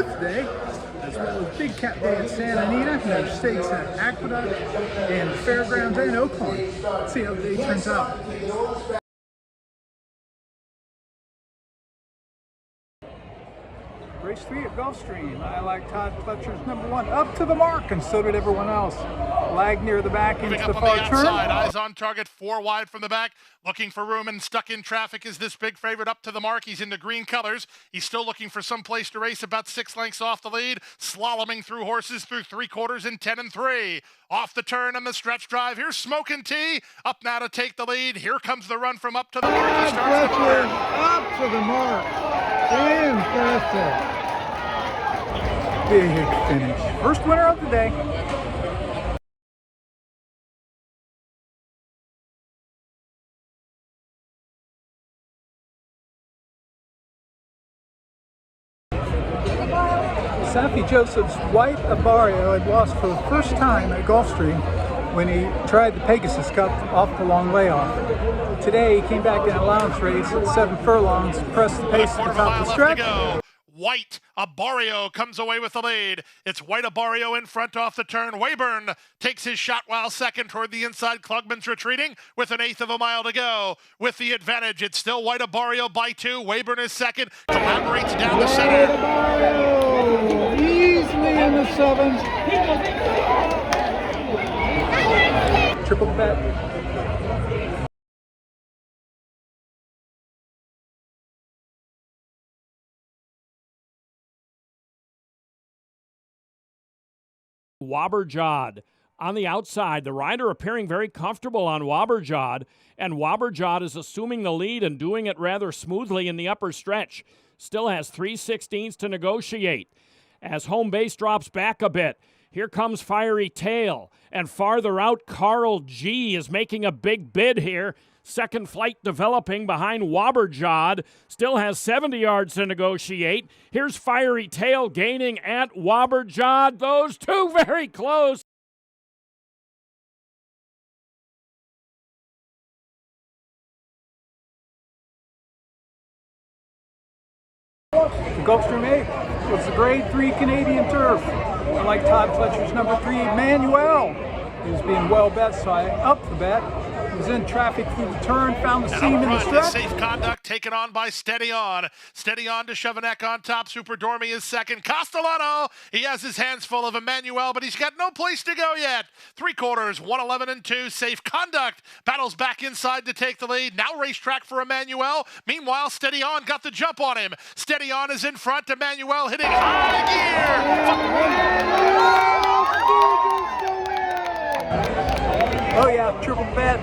birthday, as well as Big Cat Day in Santa Anita. There's stakes at Aqueduct and Fairgrounds and Oakland. Let's see how the day turns out. Race 3 at Gulfstream. I like Todd Pletcher's #1 up to the mark, and so did everyone else. Lag near the back into the far turn. Eyes on target, 4 wide from the back, looking for room and stuck in traffic is this big favorite up to the mark. He's in the green colors. He's still looking for some place to race, about 6 lengths off the lead, slaloming through horses through 3/4 in 10 and 3. Off the turn and the stretch drive. Here's Smokin' Tea up now to take the lead. Here comes the run from up to the mark. He starts the Pletcher up to the mark. Fantastic. Big finish. First winner of the day. Safi Joseph's White Abarrio had lost for the first time at Gulfstream when he tried the Pegasus Cup off the long layoff. Today he came back in an allowance race at 7 furlongs, pressed the pace at the top of the stretch. White Abarrio comes away with the lead. It's White Abarrio in front off the turn. Wayburn takes his shot while second toward the inside. Klugman's retreating with 1/8 of a mile to go. With the advantage, it's still White Abarrio by 2. Wayburn is second. Collaborates down the center. White Abarrio easily in the 7th. Triple bet. Wobberjod on the outside. The rider appearing very comfortable on Wobberjod, and Wobberjod is assuming the lead and doing it rather smoothly in the upper stretch. Still has 3/16 to negotiate. As home base drops back a bit, here comes Fiery Tail, and farther out, Carl G is making a big bid here. Second flight developing behind Wobberjod. Still has 70 yards to negotiate. Here's Fiery Tail gaining at Wobberjod. Those two very close. The Gulfstream 8 was the Grade 3 Canadian turf. I like Todd Pletcher's #3, Manuel. He was being well bet, so I upped the bet. He was in traffic through the turn, found the seam in the stretch. Safe Conduct taken on by Steady On. Steady On to Chevenek on top. Super Dormy is second. Castellano, he has his hands full of Emmanuel, but he's got no place to go yet. 3/4, 1:11 and 2. Safe Conduct battles back inside to take the lead. Now racetrack for Emmanuel. Meanwhile, Steady On got the jump on him. Steady On is in front. Emmanuel hitting high gear. Oh yeah, triple bet.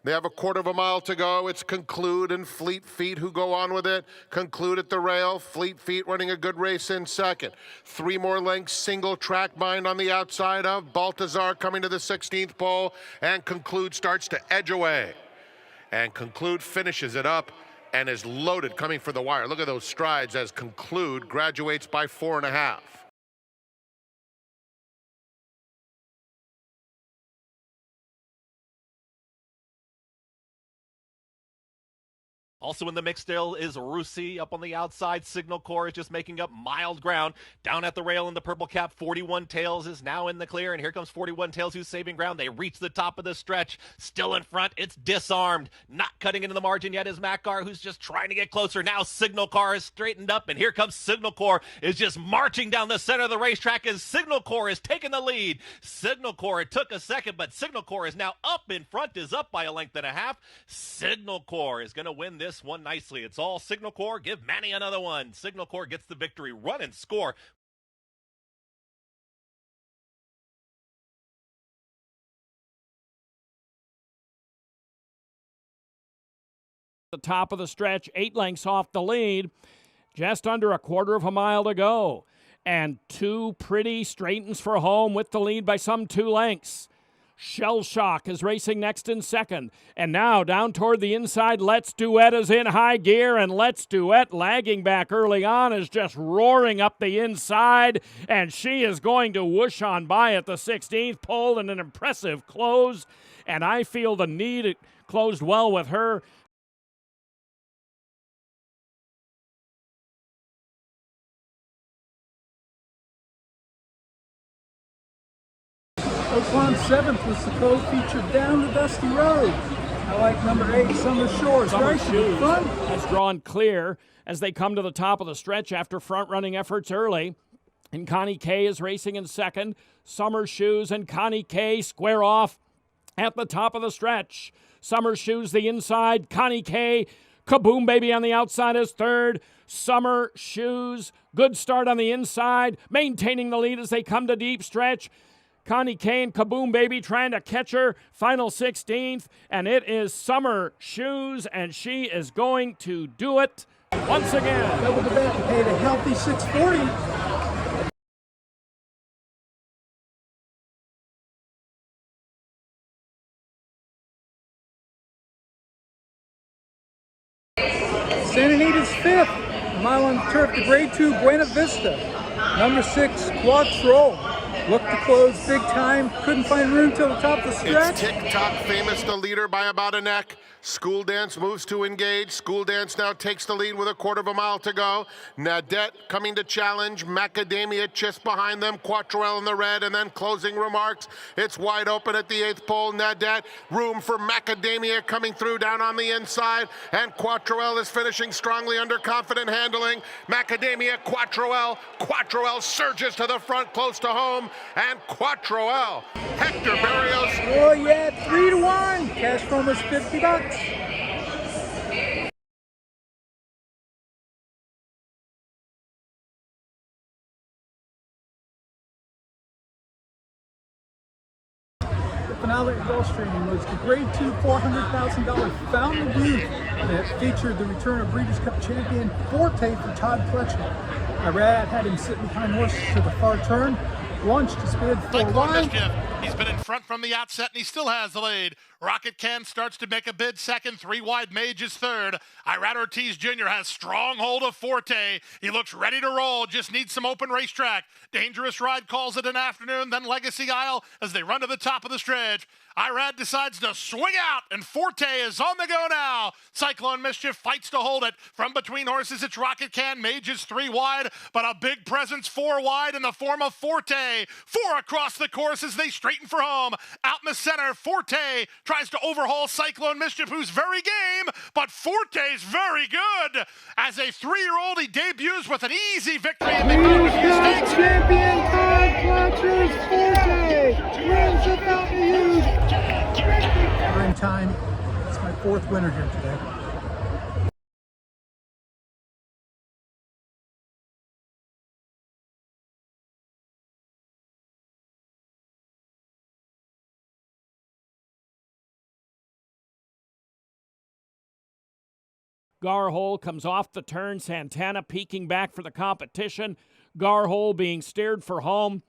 They have 1/4 of a mile to go. It's Conclude and Fleet Feet who go on with it. Conclude at the rail. Fleet Feet running a good race in second. 3 more lengths, single track bind on the outside of Baltazar coming to the 16th pole. And Conclude starts to edge away. And Conclude finishes it up and is loaded coming for the wire. Look at those strides as Conclude graduates by 4.5. Also in the mix still is Rusi up on the outside. Signal Corps is just making up mild ground. Down at the rail in the purple cap, 41 Tails is now in the clear, and here comes 41 Tails who's saving ground. They reach the top of the stretch. Still in front, it's Disarmed. Not cutting into the margin yet is Makar, who's just trying to get closer. Now Signal Corps is straightened up, and here comes Signal Corps is just marching down the center of the racetrack as Signal Corps is taking the lead. Signal Corps, it took a second, but Signal Corps is now up in front, is up by 1.5 lengths. Signal Corps is going to win this one nicely. It's all Signal Corps. Give Manny another one. Signal Corps gets the victory. Run and score. The top of the stretch, 8 lengths off the lead. Just under 1/4 of a mile to go. And 2 pretty straightens for home with the lead by some 2 lengths. Shell Shock is racing next in second. And now down toward the inside, Let's Duet is in high gear, and Let's Duet, lagging back early on, is just roaring up the inside, and she is going to whoosh on by at the 16th pole in an impressive close, and I feel the need. It closed well with her. Oakland 7th was the co-feature down the dusty road. I like number 8, Summer Shores. Summer Right, Shoes fun. has drawn clear as they come to the top of the stretch after front-running efforts early. And Connie Kay is racing in second. Summer Shoes and Connie Kay square off at the top of the stretch. Summer Shoes the inside. Connie Kay, Kaboom Baby on the outside is third. Summer Shoes, good start on the inside, maintaining the lead as they come to deep stretch. Connie Kay and Kaboom Baby trying to catch her, final 16th, and it is Summer Shoes, and she is going to do it once again. Double the bet and paid a healthy $640. Santa Anita's 5th, a mile on the turf to grade 2 Buena Vista. Number 6, Quattro. Looked to close big time, couldn't find room till the top of the stretch. It's TikTok famous, the leader by about a neck. School Dance moves to engage. School Dance now takes the lead with a quarter of a mile to go. Nadette coming to challenge. Macadamia just behind them. Quattrell in the red, and then closing remarks. It's wide open at the 8th pole. Nadette, room for Macadamia coming through down on the inside, and Quattrell is finishing strongly under confident handling. Macadamia, Quattrell surges to the front close to home, and Quattrell, Hector Barrios. Oh yeah, 3-1. Cash for almost $50. The finale at Gulfstream was the grade 2 $400,000 Fountain Booth that featured the return of Breeders' Cup champion Forte for Todd Fletcher. Irad had him sitting behind horses to the far turn, launched his bid for a while. Mischief. He's been in front from the outset, and he still has the lead. Rocket Can starts to make a bid second. 3 wide Mage is third. Irad Ortiz Jr. has strong hold of Forte. He looks ready to roll, just needs some open racetrack. Dangerous Ride calls it an afternoon, then Legacy Isle as they run to the top of the stretch. Irad decides to swing out, and Forte is on the go now. Cyclone Mischief fights to hold it. From between horses, it's Rocket Can. Mage is 3 wide, but a big presence 4 wide in the form of Forte. 4 across the course as they straighten for home. Out in the center, Forte tries to overhaul Cyclone Mischief, who's very game, but Forte's very good. As a 3-year-old, he debuts with an easy victory in the Breeders' Cup champion Todd Fletcher's Forte wins the Fountain Youth. We're in time. It's my 4th winner here today. Garhole comes off the turn. Santana peeking back for the competition. Garhole being steered for home.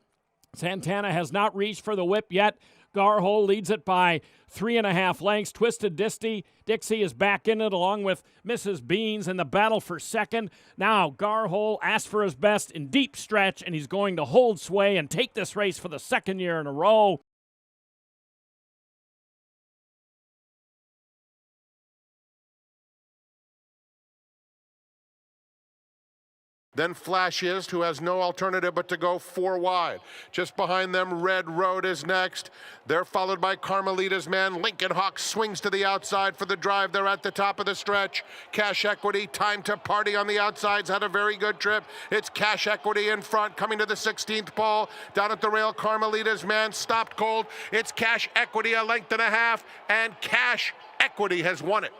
Santana has not reached for the whip yet. Garhole leads it by 3.5 lengths. Twisted Dixie is back in it along with Mrs. Beans in the battle for second. Now Garhole asks for his best in deep stretch, and he's going to hold sway and take this race for the 2nd year in a row. Then Flashist, who has no alternative but to go 4 wide. Just behind them, Red Road is next. They're followed by Carmelita's man. Lincoln Hawk swings to the outside for the drive. They're at the top of the stretch. Cash Equity, Time to Party on the outsides, had a very good trip. It's Cash Equity in front, coming to the 16th pole. Down at the rail, Carmelita's man stopped cold. It's Cash Equity, a length and a half, and Cash Equity has won it.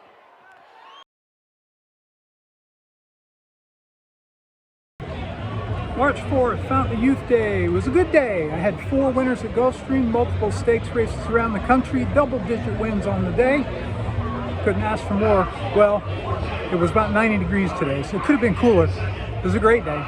March 4th, Fountain Youth Day. It was a good day. I had 4 winners at Gulfstream, multiple stakes races around the country, double-digit wins on the day. Couldn't ask for more. Well, it was about 90 degrees today, so it could have been cooler. It was a great day.